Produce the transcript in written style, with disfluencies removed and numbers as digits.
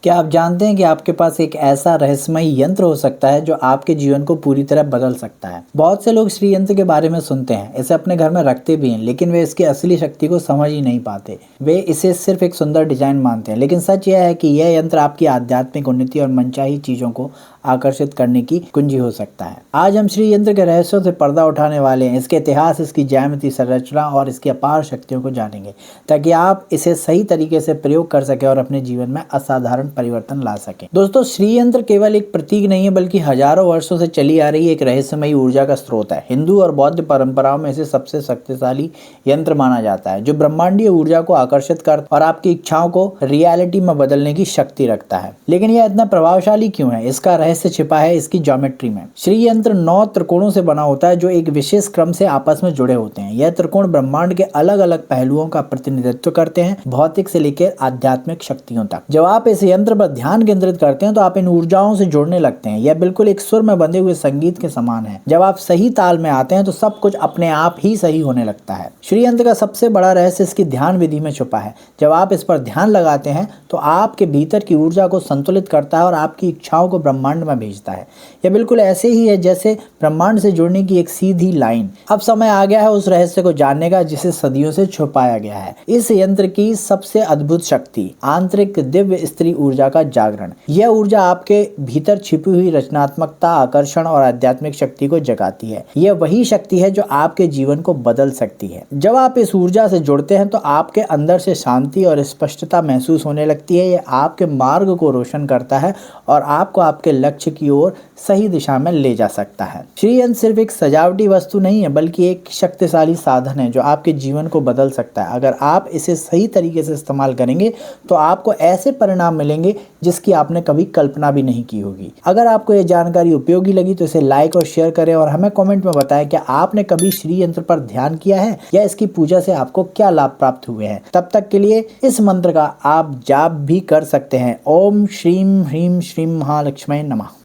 क्या आप जानते हैं कि आपके पास एक ऐसा रहस्यमय यंत्र हो सकता है जो आपके जीवन को पूरी तरह बदल सकता है। बहुत से लोग श्री यंत्र के बारे में सुनते हैं, इसे अपने घर में रखते भी हैं, लेकिन वे इसकी असली शक्ति को समझ ही नहीं पाते। वे इसे सिर्फ एक सुंदर डिजाइन मानते हैं, लेकिन सच यह है कि यह यंत्र आपकी आध्यात्मिक उन्नति और मनचाही चीजों को आकर्षित करने की कुंजी हो सकता है। आज हम श्री यंत्र के रहस्यों से पर्दा उठाने वाले हैं, इसके इतिहास, इसकी ज्यामिति, संरचना और इसकी अपार शक्तियों को जानेंगे, ताकि आप इसे सही तरीके से प्रयोग कर सके और अपने जीवन में असाधारण परिवर्तन ला सके। दोस्तों, श्री यंत्र केवल एक प्रतीक नहीं है, बल्कि हजारों वर्षों से चली आ रही एक रहस्यमयी ऊर्जा का स्रोत है। हिंदू और बौद्ध परंपराओं में इसे सबसे शक्तिशाली यंत्र माना जाता है, जो ब्रह्मांडीय ऊर्जा को आकर्षित कर और आपकी इच्छाओं को रियलिटी में बदलने की शक्ति रखता है। लेकिन यह इतना प्रभावशाली क्यों है? इसका रहस्य छिपा है इसकी ज्योमेट्री में। श्री यंत्र 9 त्रिकोणों से बना होता है, जो एक विशेष क्रम से आपस में जुड़े होते हैं। यह त्रिकोण ब्रह्मांड के अलग अलग पहलुओं का प्रतिनिधित्व करते हैं, भौतिक से लेकर आध्यात्मिक शक्तियों तक। जब आप इस यंत्र पर ध्यान केंद्रित करते हैं तो आप इन ऊर्जाओं से जुड़ने लगते हैं। यह बिल्कुल एक सुर में बंधे हुए संगीत के समान है। जब आप सही ताल में आते हैं तो सब कुछ अपने आप ही सही होने लगता है। श्री यंत्र का सबसे बड़ा रहस्य इसकी ध्यान विधि में छुपा है। जब आप इस पर ध्यान लगाते हैं तो आपके भीतर की ऊर्जा को संतुलित करता है और आपकी इच्छाओं को ब्रह्मांड में भेजता है। यह बिल्कुल ऐसे ही है जैसे ब्रह्मांड से जुड़ने की एक सीधी लाइन। अब समय आ गया है उस रहस्य को जानने का जिसे सदियों से छुपाया गया है। इस यंत्र की सबसे अद्भुत शक्ति, आंतरिक दिव्य स्त्री ऊर्जा का जागरण। यह ऊर्जा आपके भीतर छिपी हुई रचनात्मकता, आकर्षण और आध्यात्मिक शक्ति को जगाती है। यह वही शक्ति है जो आपके जीवन को बदल सकती है। जब आप इस ऊर्जा से जुड़ते हैं तो आपके अंदर से शांति और स्पष्टता महसूस होने लगती है। यह आपके मार्ग को रोशन करता है और आपको आपके लक्ष्य की ओर सही दिशा में ले जा सकता है। श्री यंत्र सिर्फ एक सजावटी वस्तु नहीं है, बल्कि एक शक्तिशाली साधन है जो आपके जीवन को बदल सकता है। अगर आप इसे सही तरीके से इस्तेमाल करेंगे तो आपको ऐसे परिणाम मिलेंगे जिसकी आपने कभी कल्पना भी नहीं की होगी। अगर आपको यह जानकारी उपयोगी लगी तो इसे लाइक और शेयर करें और हमें कमेंट में बताएं कि आपने कभी श्री यंत्र पर ध्यान किया है या इसकी पूजा से आपको क्या लाभ प्राप्त हुए हैं। तब तक के लिए इस मंत्र का आप जाप भी कर सकते हैं। ओम श्रीम ह्रीम श्रीम महालक्ष्मी नमः।